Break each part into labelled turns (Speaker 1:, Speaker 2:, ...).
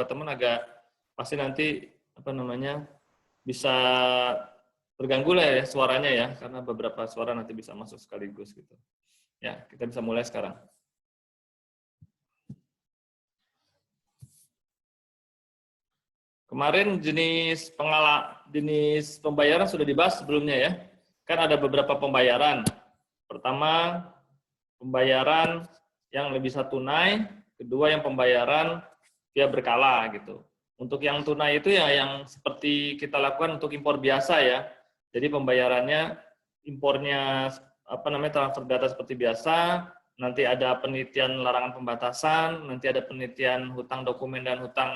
Speaker 1: teman agak pasti nanti bisa terganggu lah ya suaranya ya, karena beberapa suara nanti bisa masuk sekaligus gitu. Ya, kita bisa mulai sekarang. Kemarin jenis pembayaran sudah dibahas sebelumnya ya. Kan ada beberapa pembayaran. Pertama, pembayaran yang lebih bisa tunai, kedua yang pembayaran via berkala gitu. Untuk yang tunai itu ya yang seperti kita lakukan untuk impor biasa ya. Jadi pembayarannya impornya transfer data seperti biasa, nanti ada penelitian larangan pembatasan, nanti ada penelitian hutang dokumen dan hutang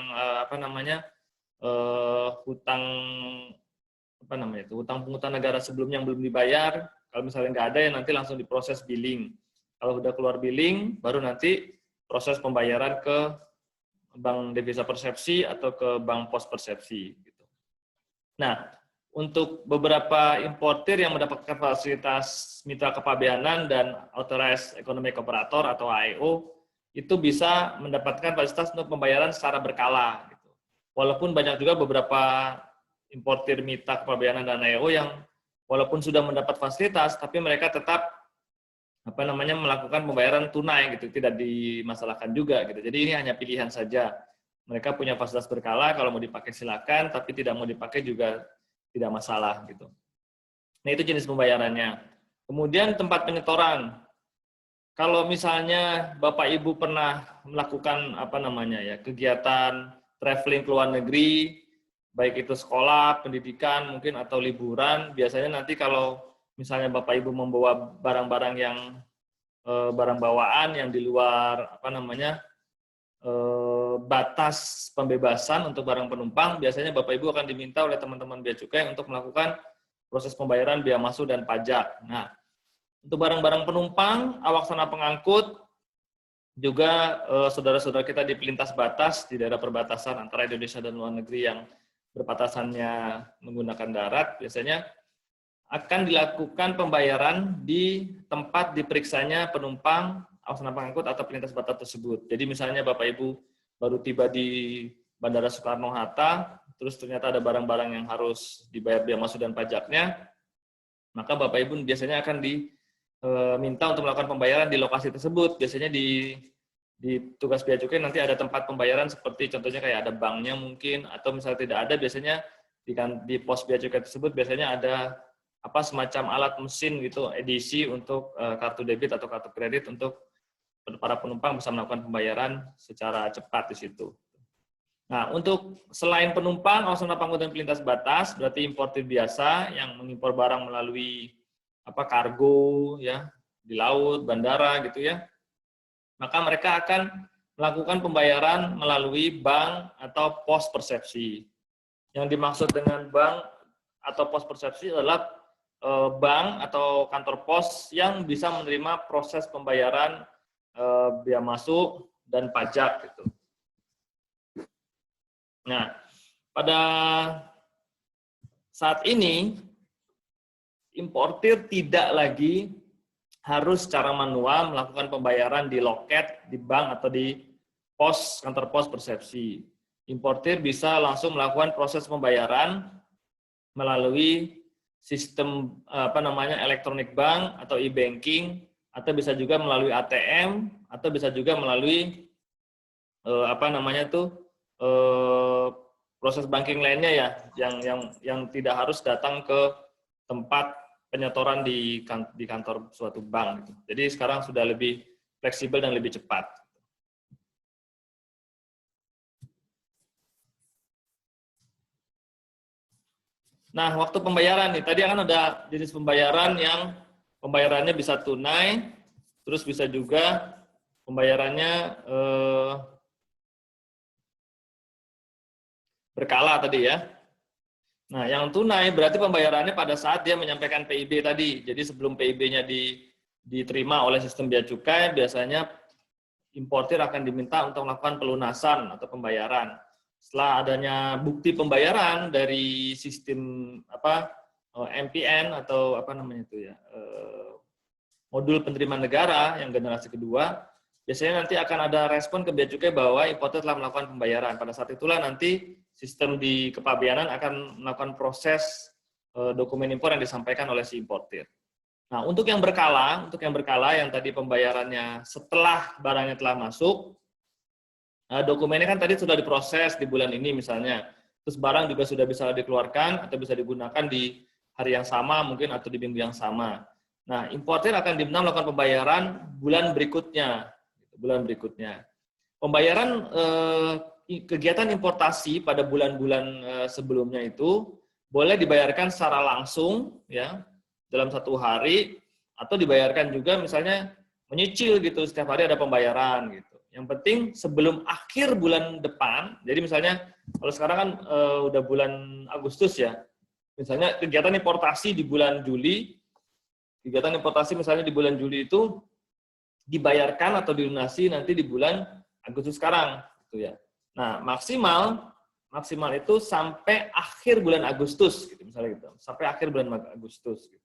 Speaker 1: hutang hutang pungutan negara sebelumnya yang belum dibayar. Kalau misalnya nggak ada ya nanti langsung diproses billing. Kalau udah keluar billing, baru nanti proses pembayaran ke bank devisa persepsi atau ke bank pos persepsi. Gitu. Nah, untuk beberapa importir yang mendapatkan fasilitas mitra kepabeanan dan authorized economic operator atau AEO, itu bisa mendapatkan fasilitas untuk pembayaran secara berkala. Gitu. Walaupun banyak juga beberapa importir mitra kepabeanan dan AEO yang walaupun sudah mendapat fasilitas, tapi mereka tetap melakukan pembayaran tunai gitu, tidak dimasalahkan juga gitu. Jadi ini hanya pilihan saja. Mereka punya fasilitas berkala, kalau mau dipakai silakan, tapi tidak mau dipakai juga tidak masalah gitu. Nah, itu jenis pembayarannya. Kemudian tempat penyetoran. Kalau misalnya Bapak Ibu pernah melakukan kegiatan traveling ke luar negeri, baik itu sekolah, pendidikan, mungkin atau liburan, biasanya nanti kalau misalnya Bapak Ibu membawa barang-barang yang barang bawaan yang di luar batas pembebasan untuk barang penumpang, biasanya Bapak Ibu akan diminta oleh teman-teman bea cukai untuk melakukan proses pembayaran bea masuk dan pajak. Nah, untuk barang-barang penumpang, awak sana pengangkut, juga saudara-saudara kita di pelintas batas di daerah perbatasan antara Indonesia dan luar negeri yang berbatasannya menggunakan darat, biasanya akan dilakukan pembayaran di tempat diperiksanya penumpang, awak sana pengangkut atau pelintas batas tersebut. Jadi misalnya Bapak Ibu baru tiba di Bandara Soekarno-Hatta, terus ternyata ada barang-barang yang harus dibayar bea masuk dan pajaknya, maka Bapak Ibu biasanya akan diminta untuk melakukan pembayaran di lokasi tersebut. Biasanya di tugas bea cukai nanti ada tempat pembayaran seperti contohnya kayak ada banknya mungkin, atau misalnya tidak ada, biasanya di pos bea cukai tersebut biasanya ada semacam alat mesin gitu, edisi untuk kartu debit atau kartu kredit untuk para penumpang bisa melakukan pembayaran secara cepat di situ. Nah, untuk selain penumpang, awak sana pengangkut dan pelintas batas, berarti importir biasa yang mengimpor barang melalui kargo ya di laut, bandara gitu ya. Maka mereka akan melakukan pembayaran melalui bank atau pos persepsi. Yang dimaksud dengan bank atau pos persepsi adalah bank atau kantor pos yang bisa menerima proses pembayaran bea masuk dan pajak gitu. Nah, pada saat ini importir tidak lagi harus secara manual melakukan pembayaran di loket, di bank atau di kantor pos persepsi. Importir bisa langsung melakukan proses pembayaran melalui sistem elektronik bank atau e-banking, atau bisa juga melalui ATM, atau bisa juga melalui proses banking lainnya ya, yang tidak harus datang ke tempat penyetoran di kantor suatu bank gitu. Jadi sekarang sudah lebih fleksibel dan lebih cepat. Nah, waktu pembayaran nih, tadi kan ada jenis pembayaran yang pembayarannya bisa tunai, terus bisa juga pembayarannya berkala tadi ya. Nah, yang tunai berarti pembayarannya pada saat dia menyampaikan PIB tadi. Jadi sebelum PIB-nya diterima oleh sistem bea cukai, biasanya importir akan diminta untuk melakukan pelunasan atau pembayaran. Setelah adanya bukti pembayaran dari sistem MPN atau modul penerimaan negara yang generasi kedua, biasanya nanti akan ada respon ke bea cukai bahwa importer telah melakukan pembayaran. Pada saat itulah nanti sistem di kepabeanan akan melakukan proses dokumen impor yang disampaikan oleh si importir. Nah, untuk yang berkala yang tadi pembayarannya setelah barangnya telah masuk, dokumennya kan tadi sudah diproses di bulan ini misalnya, terus barang juga sudah bisa dikeluarkan atau bisa digunakan di hari yang sama mungkin atau di minggu yang sama. Nah, importir akan diminta melakukan pembayaran bulan berikutnya. Pembayaran kegiatan importasi pada bulan-bulan sebelumnya itu boleh dibayarkan secara langsung ya dalam satu hari, atau dibayarkan juga misalnya menyicil gitu, setiap hari ada pembayaran gitu. Yang penting sebelum akhir bulan depan, jadi misalnya kalau sekarang kan udah bulan Agustus ya, misalnya kegiatan importasi di bulan Juli, misalnya di bulan Juli itu dibayarkan atau dilunasi nanti di bulan Agustus sekarang gitu ya. Nah, maksimal itu sampai akhir bulan Agustus gitu misalnya gitu. Sampai akhir bulan Agustus gitu.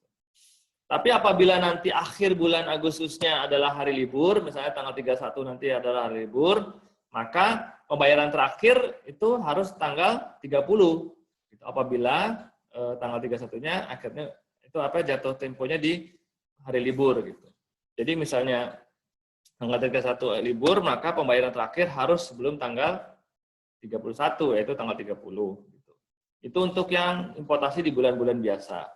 Speaker 1: Tapi apabila nanti akhir bulan Agustusnya adalah hari libur, misalnya tanggal 31 nanti adalah hari libur, maka pembayaran terakhir itu harus tanggal 30. Gitu. Apabila tanggal 31-nya akhirnya itu jatuh temponya di hari libur gitu. Jadi misalnya tanggal 31 libur, maka pembayaran terakhir harus sebelum tanggal 31, yaitu tanggal 30. Gitu. Itu untuk yang importasi di bulan-bulan biasa.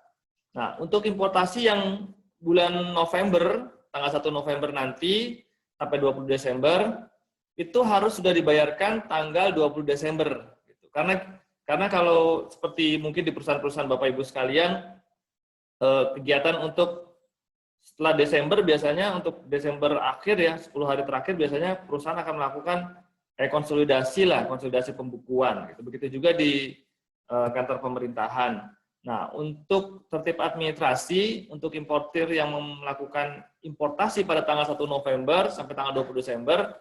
Speaker 1: Nah, untuk importasi yang bulan November, tanggal 1 November nanti, sampai 20 Desember, itu harus sudah dibayarkan tanggal 20 Desember. Gitu. Karena kalau seperti mungkin di perusahaan-perusahaan Bapak Ibu sekalian, kegiatan untuk setelah Desember biasanya, untuk Desember akhir ya, 10 hari terakhir biasanya perusahaan akan melakukan konsolidasi pembukuan. Gitu. Begitu juga di kantor pemerintahan. Nah, untuk tertib administrasi, untuk importir yang melakukan importasi pada tanggal 1 November sampai tanggal 20 Desember,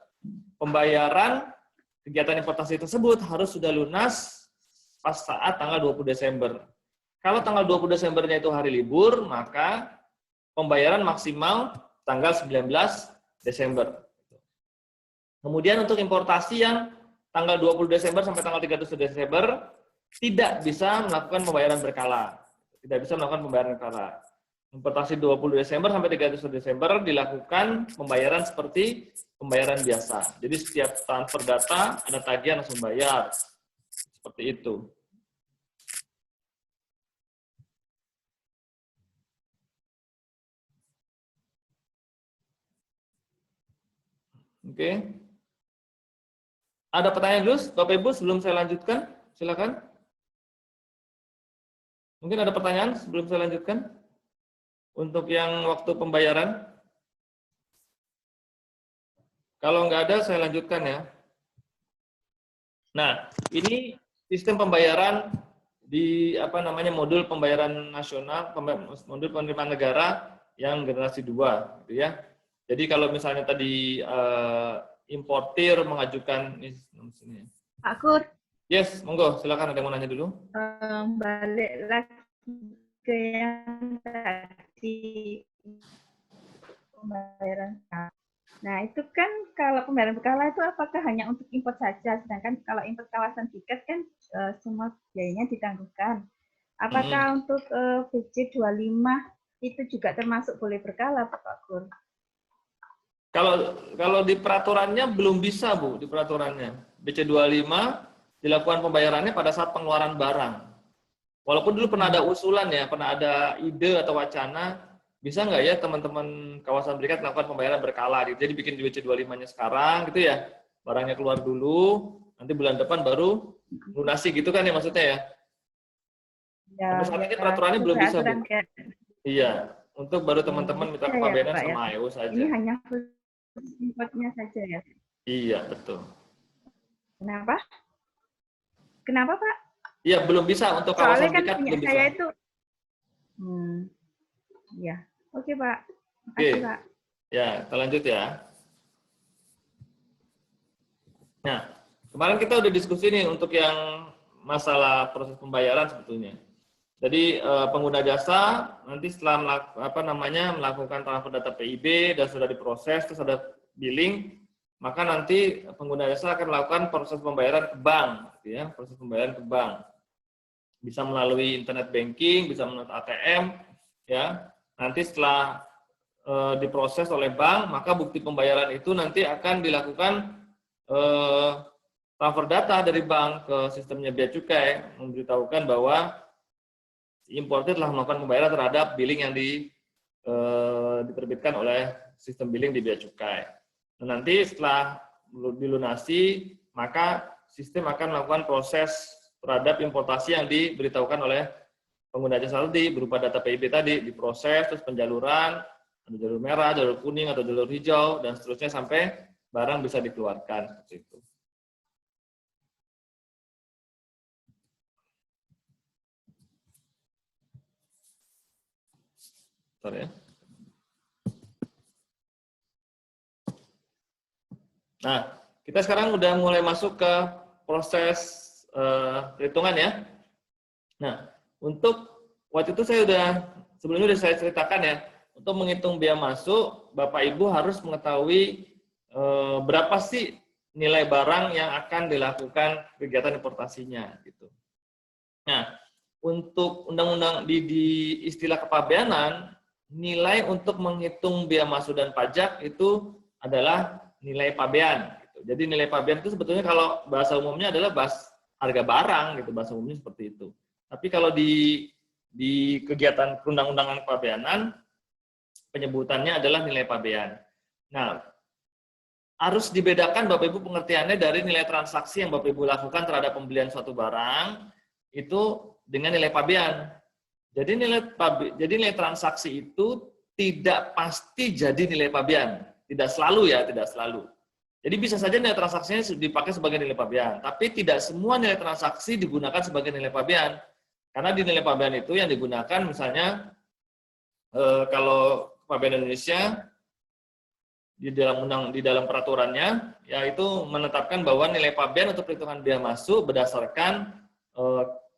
Speaker 1: pembayaran kegiatan importasi tersebut harus sudah lunas pas saat tanggal 20 Desember. Kalau tanggal 20 Desembernya itu hari libur, maka pembayaran maksimal tanggal 19 Desember. Kemudian untuk importasi yang tanggal 20 Desember sampai tanggal 31 Desember, tidak bisa melakukan pembayaran berkala. Importasi 20 Desember sampai 31 Desember dilakukan pembayaran seperti pembayaran biasa. Jadi setiap transfer data ada tagihan langsung bayar. Seperti itu. Oke. Ada pertanyaan dulu, Bapak Ibu, sebelum saya lanjutkan? Silakan. Mungkin ada pertanyaan sebelum saya lanjutkan? Untuk yang waktu pembayaran? Kalau nggak ada, saya lanjutkan ya. Nah, ini sistem pembayaran di modul pembayaran nasional, modul penerimaan negara yang generasi 2, gitu ya. Jadi kalau misalnya tadi importir mengajukan ini.
Speaker 2: Pak Kur.
Speaker 1: Yes, monggo, silakan, ada yang mau nanya dulu.
Speaker 2: Balik lagi ke yang tadi pembayaran. Nah, itu kan kalau pembayaran berkala itu apakah hanya untuk import saja, sedangkan kalau import kawasan tiket kan semua biayanya ditangguhkan. Apakah untuk BC25 itu juga termasuk boleh berkala, Pak Kur?
Speaker 1: Kalau di peraturannya belum bisa, Bu, di peraturannya. BC25 dilakukan pembayarannya pada saat pengeluaran barang. Walaupun dulu pernah ada usulan ya, pernah ada ide atau wacana, bisa nggak ya teman-teman kawasan berikat melakukan pembayaran berkala, gitu. Jadi bikin BC25-nya sekarang, gitu ya, barangnya keluar dulu, nanti bulan depan baru lunasi gitu kan ya maksudnya ya? Ya, tapi saat ini peraturannya belum bisa, Bu. Iya, untuk baru teman-teman minta kepabeanan sama AEO saja.
Speaker 2: Ini hanya importnya saja ya?
Speaker 1: Iya, betul.
Speaker 2: Kenapa? Kenapa, Pak?
Speaker 1: Iya, belum bisa untuk kawasan berikat, belum bisa.
Speaker 2: Saya itu, ya, oke Pak. Makasih, Pak.
Speaker 1: Ya, kita lanjut ya. Nah, kemarin kita udah diskusi nih untuk yang masalah proses pembayaran sebetulnya. Jadi pengguna jasa nanti setelah melakukan transfer data PIB dan sudah diproses, terus ada billing, maka nanti pengguna jasa akan melakukan proses pembayaran ke bank, gitu ya, proses pembayaran ke bank. Bisa melalui internet banking, bisa melalui ATM, ya. Nanti setelah diproses oleh bank, maka bukti pembayaran itu nanti akan dilakukan transfer data dari bank ke sistemnya Bea Cukai, memberitahukan bahwa importer telah melakukan pembayaran terhadap billing yang diterbitkan oleh sistem billing di Bea Cukai. Nah, nanti setelah dilunasi, maka sistem akan melakukan proses terhadap importasi yang diberitahukan oleh pengguna jasa tadi berupa data PIB tadi, diproses, terus penjaluran, ada jalur merah, jalur kuning, atau jalur hijau, dan seterusnya sampai barang bisa dikeluarkan. Seperti itu. Sorry ya. Nah, kita sekarang udah mulai masuk ke proses perhitungan ya. Nah, untuk waktu itu sebelumnya sudah saya ceritakan ya, untuk menghitung biaya masuk, Bapak Ibu harus mengetahui berapa sih nilai barang yang akan dilakukan kegiatan importasinya gitu. Nah, untuk undang-undang di istilah kepabeanan, nilai untuk menghitung biaya masuk dan pajak itu adalah nilai pabean. Gitu. Jadi nilai pabean itu sebetulnya kalau bahasa umumnya adalah harga barang, gitu, bahasa umumnya seperti itu. Tapi kalau di kegiatan perundang-undangan kepabeanan, penyebutannya adalah nilai pabean. Nah, harus dibedakan Bapak Ibu pengertiannya dari nilai transaksi yang Bapak Ibu lakukan terhadap pembelian suatu barang itu dengan nilai pabean. Jadi nilai transaksi itu tidak pasti jadi nilai pabean. Tidak selalu ya, tidak selalu. Jadi bisa saja nilai transaksinya dipakai sebagai nilai pabean, tapi tidak semua nilai transaksi digunakan sebagai nilai pabean. Karena di nilai pabean itu yang digunakan misalnya kalau Kepabeanan Indonesia di dalam peraturannya yaitu menetapkan bahwa nilai pabean untuk perhitungan biaya masuk berdasarkan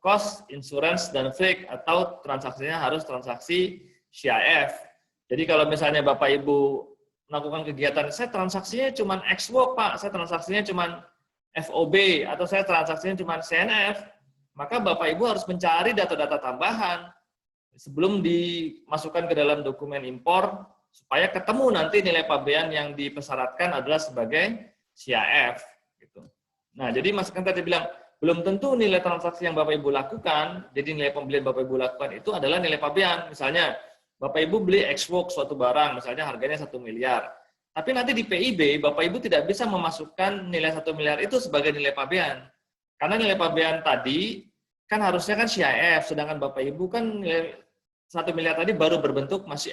Speaker 1: cost, insurance, dan freight atau transaksinya harus transaksi CIF. Jadi kalau misalnya Bapak Ibu melakukan kegiatan, saya transaksinya cuma X-Work Pak, saya transaksinya cuma FOB, atau saya transaksinya cuma CNF, maka Bapak Ibu harus mencari data-data tambahan sebelum dimasukkan ke dalam dokumen impor, supaya ketemu nanti nilai pabean yang dipersyaratkan adalah sebagai CIF. Gitu. Nah, jadi Mas kan tadi bilang, belum tentu nilai transaksi yang Bapak Ibu lakukan, jadi nilai pembelian Bapak Ibu lakukan itu adalah nilai pabean. Misalnya, Bapak Ibu beli X-Work suatu barang, misalnya harganya 1 miliar. Tapi nanti di PIB, Bapak Ibu tidak bisa memasukkan nilai 1 miliar itu sebagai nilai pabean. Karena nilai pabean tadi, kan harusnya kan CIF, sedangkan Bapak Ibu kan nilai 1 miliar tadi baru berbentuk masih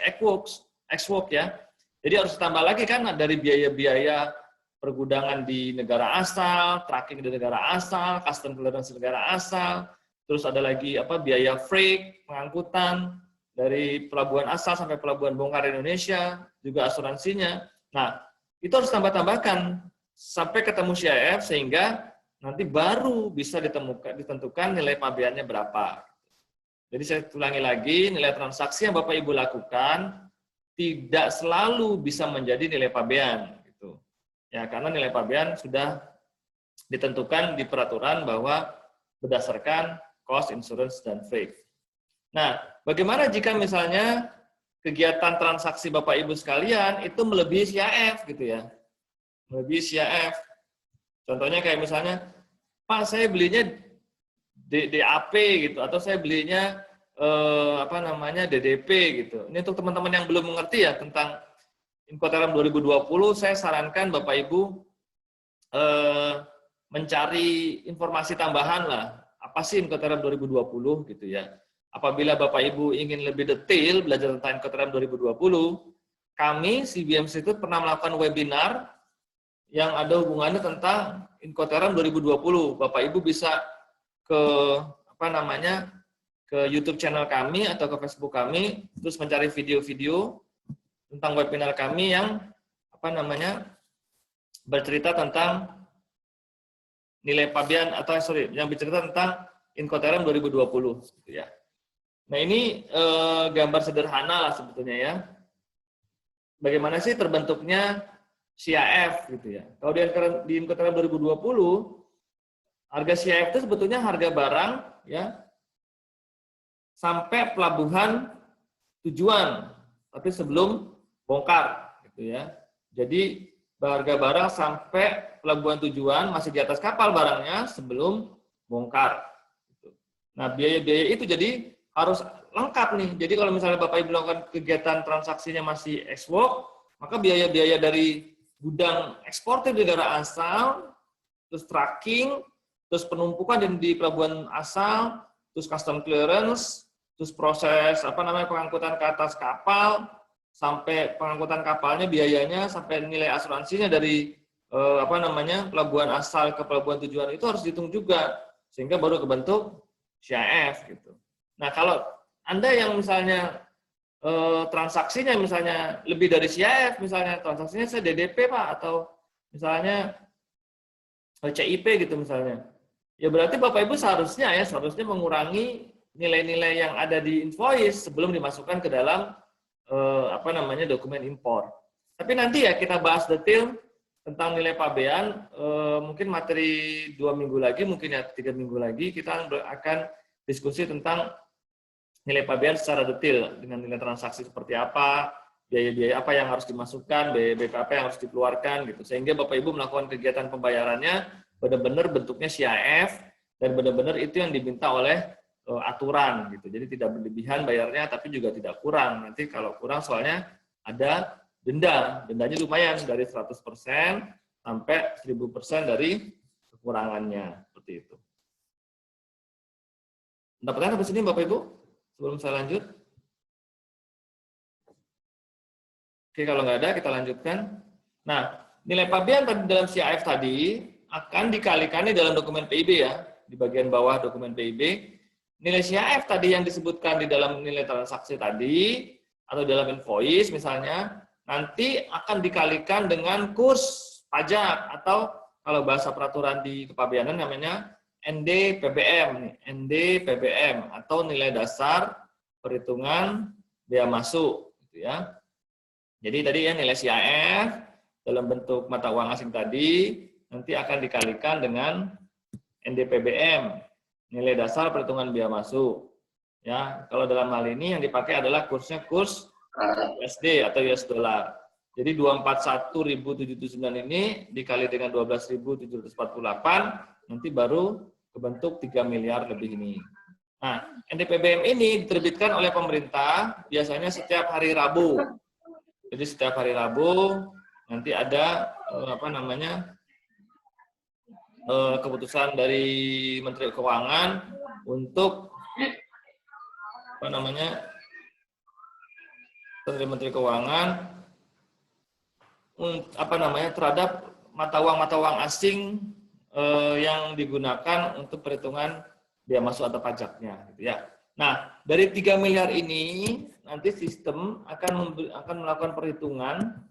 Speaker 1: X-Work ya. Jadi harus ditambah lagi kan dari biaya-biaya pergudangan di negara asal, tracking di negara asal, custom clearance di negara asal, terus ada lagi biaya freight, pengangkutan dari pelabuhan asal sampai pelabuhan bongkar Indonesia, juga asuransinya. Nah, itu harus tambah-tambahkan sampai ketemu CIF sehingga nanti baru bisa ditentukan nilai pabeannya berapa. Jadi saya ulangi lagi, nilai transaksi yang Bapak Ibu lakukan tidak selalu bisa menjadi nilai pabean. Gitu. Ya, karena nilai pabean sudah ditentukan di peraturan bahwa berdasarkan cost, insurance, dan freight. Nah, bagaimana jika misalnya kegiatan transaksi Bapak Ibu sekalian itu melebihi CIF gitu ya. Melebihi CIF. Contohnya kayak misalnya, Pak saya belinya DAP gitu, atau saya belinya DDP gitu. Ini untuk teman-teman yang belum mengerti ya tentang Incoterm 2020, saya sarankan Bapak Ibu mencari informasi tambahan lah. Apa sih Incoterm 2020 gitu ya. Apabila Bapak Ibu ingin lebih detail belajar tentang Incoterm 2020, kami CBMC itu pernah melakukan webinar yang ada hubungannya tentang Incoterm 2020. Bapak Ibu bisa ke ke YouTube channel kami atau ke Facebook kami, terus mencari video-video tentang webinar kami yang bercerita tentang nilai pabean atau yang bercerita tentang Incoterm 2020 gitu ya. Nah, ini gambar sederhana lah sebetulnya ya. Bagaimana sih terbentuknya CIF gitu ya. Kalau di Incoterm 2020, harga CIF itu sebetulnya harga barang ya sampai pelabuhan tujuan, tapi sebelum bongkar gitu ya. Jadi harga barang sampai pelabuhan tujuan masih di atas kapal barangnya sebelum bongkar. Gitu. Nah, biaya-biaya itu jadi harus lengkap nih. Jadi kalau misalnya Bapak Ibu melakukan kegiatan transaksinya masih export, maka biaya-biaya dari gudang eksportir di negara asal, terus tracking, terus penumpukan di pelabuhan asal, terus custom clearance, terus proses pengangkutan ke atas kapal, sampai pengangkutan kapalnya biayanya sampai nilai asuransinya dari pelabuhan asal ke pelabuhan tujuan itu harus dihitung juga, sehingga baru kebentuk CIF gitu. Nah, kalau Anda yang misalnya transaksinya misalnya lebih dari CIF, misalnya transaksinya saya DDP Pak, atau misalnya CIP gitu misalnya, ya berarti Bapak Ibu seharusnya mengurangi nilai-nilai yang ada di invoice sebelum dimasukkan ke dalam dokumen impor. Tapi nanti ya kita bahas detail tentang nilai pabean, mungkin materi 2 minggu lagi, mungkin ya 3 minggu lagi kita akan diskusi tentang nilai pabean secara detail dengan nilai transaksi seperti apa, biaya-biaya apa yang harus dimasukkan, biaya BP apa yang harus dikeluarkan gitu. Sehingga Bapak Ibu melakukan kegiatan pembayarannya benar-benar bentuknya CIF dan benar-benar itu yang diminta oleh aturan gitu. Jadi tidak berlebihan bayarnya tapi juga tidak kurang. Nanti kalau kurang soalnya ada denda. Dendanya lumayan dari 100% sampai 1000% dari kekurangannya seperti itu. Ada pertanyaan sampai sini Bapak Ibu? Sebelum saya lanjut. Oke, kalau nggak ada kita lanjutkan. Nah, nilai pabean dalam CIF tadi akan dikalikan dalam dokumen PIB ya, di bagian bawah dokumen PIB. Nilai CIF tadi yang disebutkan di dalam nilai transaksi tadi, atau dalam invoice misalnya, nanti akan dikalikan dengan kurs pajak, atau kalau bahasa peraturan di kepabeanan namanya NDPBM, NDPBM atau nilai dasar perhitungan bea masuk, gitu ya. Jadi tadi ya nilai CIF dalam bentuk mata uang asing tadi nanti akan dikalikan dengan NDPBM, nilai dasar perhitungan bea masuk. Ya, kalau dalam hal ini yang dipakai adalah kursnya kurs USD atau US dollar. Jadi 241.779 ini dikali dengan 12.748 nanti baru kebentuk 3 miliar lebih ini. Nah, NDPBM ini diterbitkan oleh pemerintah biasanya setiap hari Rabu. Jadi setiap hari Rabu nanti ada keputusan dari Menteri Keuangan untuk dari Menteri Keuangan terhadap mata uang asing yang digunakan untuk perhitungan bea masuk atau pajaknya gitu ya. Nah, dari 3 miliar ini nanti sistem akan melakukan perhitungan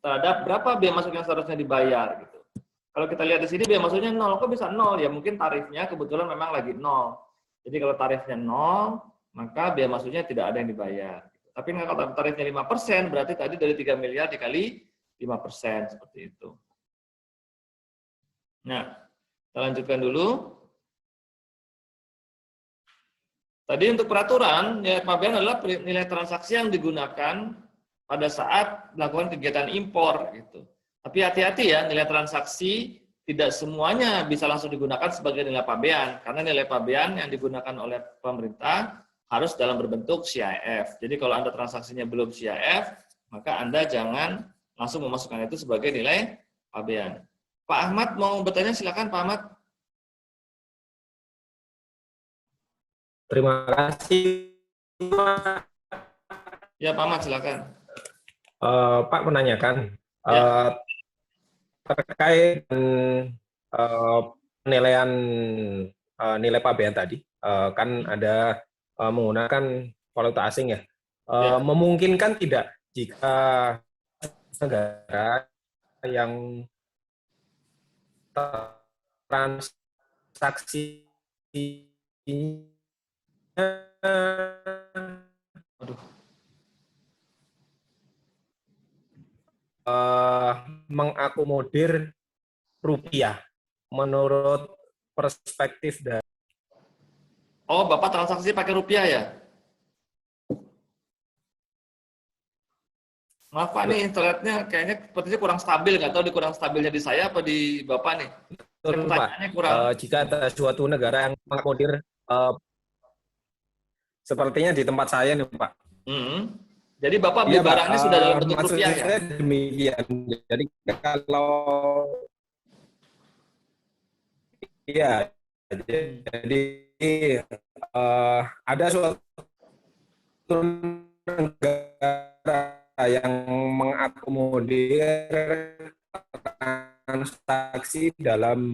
Speaker 1: terhadap berapa bea masuk yang seharusnya dibayar gitu. Kalau kita lihat di sini bea masuknya 0, kok bisa 0? Ya mungkin tarifnya kebetulan memang lagi 0. Jadi kalau tarifnya 0, maka bea masuknya tidak ada yang dibayar. Tapi kalau tarifnya 5%, berarti tadi dari 3 miliar dikali 5% seperti itu. Nah, kita lanjutkan dulu. Tadi untuk peraturan, nilai pabean adalah nilai transaksi yang digunakan pada saat melakukan kegiatan impor gitu. Tapi hati-hati ya, nilai transaksi tidak semuanya bisa langsung digunakan sebagai nilai pabean, karena nilai pabean yang digunakan oleh pemerintah harus dalam berbentuk CIF. Jadi kalau Anda transaksinya belum CIF, maka Anda jangan langsung memasukkan itu sebagai nilai pabean. Pak Ahmad mau bertanya, silakan Pak Ahmad.
Speaker 3: Terima kasih.
Speaker 1: Ya Pak Ahmad, silakan.
Speaker 3: Pak menanyakan
Speaker 1: Ya.
Speaker 3: terkait penilaian nilai pabean tadi, kan ada menggunakan valuta asing ya.
Speaker 1: Ya.
Speaker 3: Memungkinkan tidak jika negara yang transaksi
Speaker 1: Aduh.
Speaker 3: mengakomodir rupiah menurut perspektif dari.
Speaker 1: Oh, Bapak transaksi pakai rupiah ya? Maaf Pak, nih internetnya kayaknya sepertinya kurang stabil. Nggak tahu di kurang stabilnya di saya apa di Bapak nih.
Speaker 3: Betul, Pak.
Speaker 1: Pertanyaannya kurang.
Speaker 3: Jika ada suatu negara yang mengakomodir, sepertinya di tempat saya nih, Pak.
Speaker 1: Jadi Bapak beli
Speaker 3: Iya, Pak.
Speaker 1: barangnya sudah dalam bentuk
Speaker 3: Maksud
Speaker 1: rupiah ya?
Speaker 3: saya demikian. Jadi kalau iya, jadi ada suatu negara yang mengakomodir transaksi dalam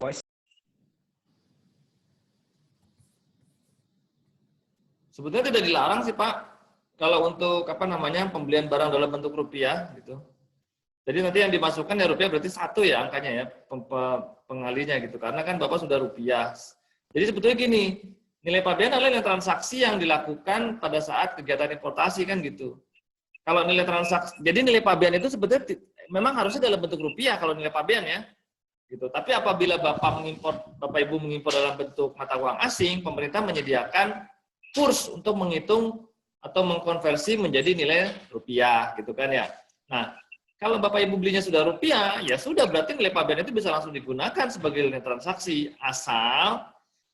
Speaker 1: Sebetulnya tidak dilarang sih Pak. Kalau untuk apa namanya pembelian barang dalam bentuk rupiah gitu. Jadi nanti yang dimasukkan ya rupiah berarti satu ya angkanya ya pengalinya gitu. Karena kan Bapak sudah rupiah. Jadi sebetulnya gini, nilai pabean adalah nilai transaksi yang dilakukan pada saat kegiatan importasi kan gitu. Kalau nilai transaksi, jadi nilai pabean itu sebetulnya memang harusnya dalam bentuk rupiah kalau nilai pabean ya. Gitu. Tapi apabila Bapak Ibu mengimpor dalam bentuk mata uang asing, pemerintah menyediakan kurs untuk menghitung atau mengkonversi menjadi nilai rupiah gitu kan ya. Nah, kalau Bapak Ibu belinya sudah rupiah, ya sudah berarti nilai pabean itu bisa langsung digunakan sebagai nilai transaksi asal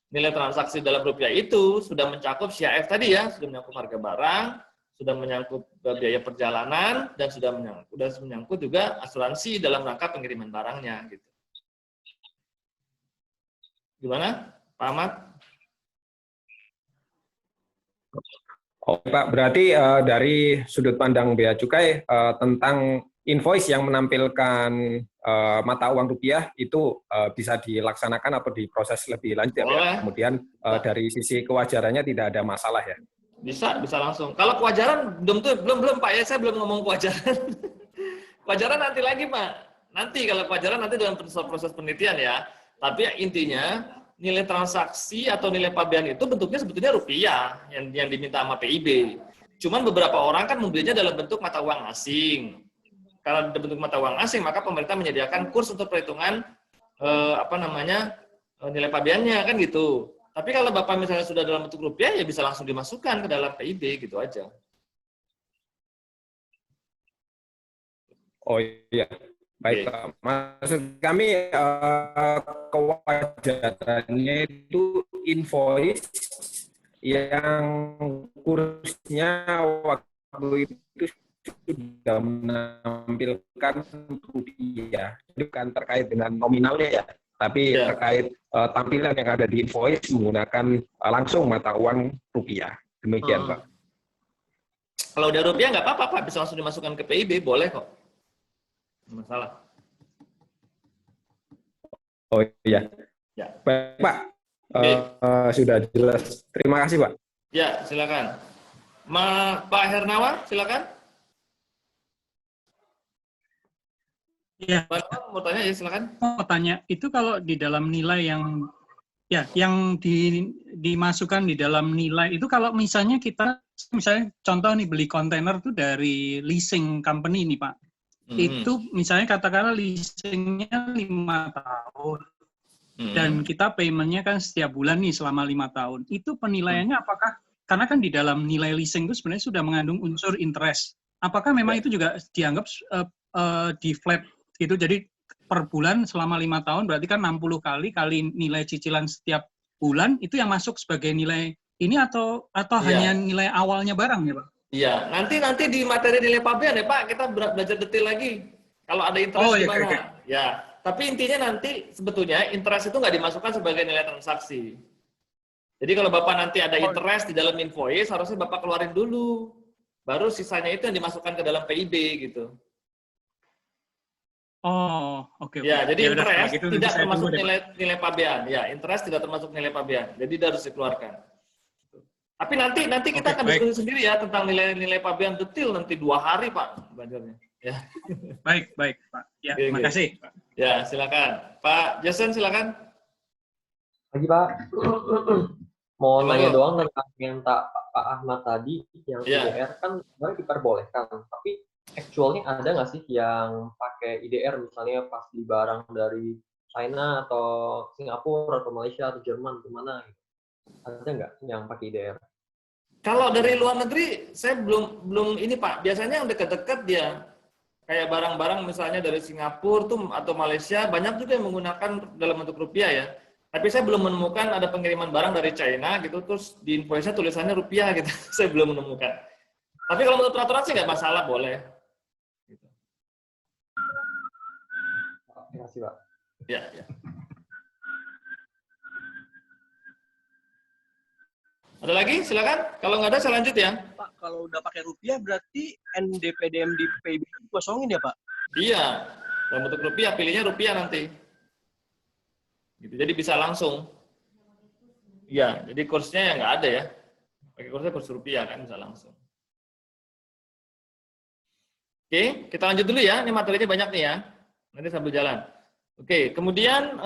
Speaker 1: nilai transaksi dalam rupiah itu sudah mencakup CHF tadi ya, sudah menyangkut harga barang, sudah menyangkut biaya perjalanan dan sudah menyangkut juga asuransi dalam rangka pengiriman barangnya gitu. Gimana, Pak Ahmad?
Speaker 3: Oh, Pak, berarti dari sudut pandang Bea Cukai tentang invoice yang menampilkan mata uang rupiah itu bisa dilaksanakan atau diproses lebih lanjut ya. Kemudian dari sisi kewajarannya tidak ada masalah ya.
Speaker 1: Bisa langsung. Kalau kewajaran belum Pak ya, saya belum ngomong kewajaran. Kewajaran nanti lagi Pak. Nanti kalau kewajaran nanti dalam proses penelitian ya. Tapi intinya nilai transaksi atau nilai pabean itu bentuknya sebetulnya rupiah yang diminta sama PIB. Cuman beberapa orang kan membelinya dalam bentuk mata uang asing. Karena dalam bentuk mata uang asing, maka pemerintah menyediakan kurs untuk perhitungan nilai pabeannya kan gitu. Tapi kalau Bapak misalnya sudah dalam bentuk rupiah, ya bisa langsung dimasukkan ke dalam PIB gitu aja.
Speaker 3: Oh iya. Baik, Pak. Maksud kami kewajarannya itu invoice yang kursnya waktu itu sudah menampilkan rupiah. Jadi bukan terkait dengan nominalnya ya, tapi terkait tampilan yang ada di invoice menggunakan langsung mata uang rupiah. Demikian, Pak.
Speaker 1: Kalau udah rupiah nggak apa-apa, Pak. Bisa langsung dimasukkan ke PIB, boleh kok. Masalah.
Speaker 3: Oh iya.
Speaker 1: Ya.
Speaker 3: Baik, Pak. Sudah jelas. Terima kasih, Pak.
Speaker 1: Ya, silakan. Pak Hernawan, silakan.
Speaker 4: Ya.
Speaker 1: Pak mau tanya ya, silakan.
Speaker 4: Mau tanya, itu kalau di dalam nilai yang dimasukkan di dalam nilai itu kalau misalnya contoh nih beli kontainer tuh dari leasing company nih Pak. Itu misalnya katakanlah leasingnya 5 tahun dan kita paymentnya kan setiap bulan nih selama 5 tahun. Itu penilaiannya apakah, karena kan di dalam nilai leasing itu sebenarnya sudah mengandung unsur interest. Apakah memang itu juga dianggap di flat gitu, jadi per bulan selama 5 tahun berarti kan 60 kali nilai cicilan setiap bulan itu yang masuk sebagai nilai ini atau hanya nilai awalnya barang ya Pak?
Speaker 1: Iya, nanti di materi nilai pabean ya Pak, kita belajar detail lagi. Kalau ada interest gimana? Okay. Ya, tapi intinya nanti sebetulnya interest itu nggak dimasukkan sebagai nilai transaksi. Jadi kalau Bapak nanti ada interest di dalam invoice, harusnya Bapak keluarin dulu. Baru sisanya itu yang dimasukkan ke dalam PIB gitu.
Speaker 4: Oh, oke.
Speaker 1: Ya, jadi interest tidak termasuk nilai pabean. Ya, interest tidak termasuk nilai pabean. Jadi harus dikeluarkan. Tapi nanti kita akan diskusi sendiri ya tentang nilai pabean detail nanti 2 hari Pak belajarnya. Ya.
Speaker 4: Baik Pak. Ya, terima kasih.
Speaker 1: Ya, silakan. Pak Jason silakan.
Speaker 5: Lagi Pak. Mau nanya doang tentang yang Pak Ahmad tadi yang CDR kan sebenarnya diperbolehkan, tapi actualnya ada nggak sih yang pakai IDR misalnya pas beli barang dari China atau Singapura atau Malaysia atau Jerman kemana gitu? Ada nggak yang pakai IDR?
Speaker 1: Kalau dari luar negeri, saya belum ini Pak. Biasanya yang dekat-dekat dia, kayak barang-barang misalnya dari Singapura tuh atau Malaysia, banyak juga yang menggunakan dalam bentuk rupiah ya. Tapi saya belum menemukan ada pengiriman barang dari China gitu, terus di invoice-nya tulisannya rupiah gitu. Saya belum menemukan. Tapi kalau menurut peraturan sih nggak masalah, boleh. Gitu.
Speaker 5: Terima kasih, Pak.
Speaker 1: Ya, ya. Ada lagi? Silakan. Kalau nggak ada, saya lanjut ya.
Speaker 6: Pak, kalau udah pakai rupiah berarti NDPDM di PayB dikosongin ya, Pak?
Speaker 1: Iya. Dalam bentuk rupiah, pilihnya rupiah nanti. Gitu. Jadi bisa langsung. Iya, jadi kursnya ya nggak ada ya. Pakai kursnya kurs rupiah kan bisa langsung. Oke, kita lanjut dulu ya. Ini materinya banyak nih ya. Nanti sambil jalan. Oke, kemudian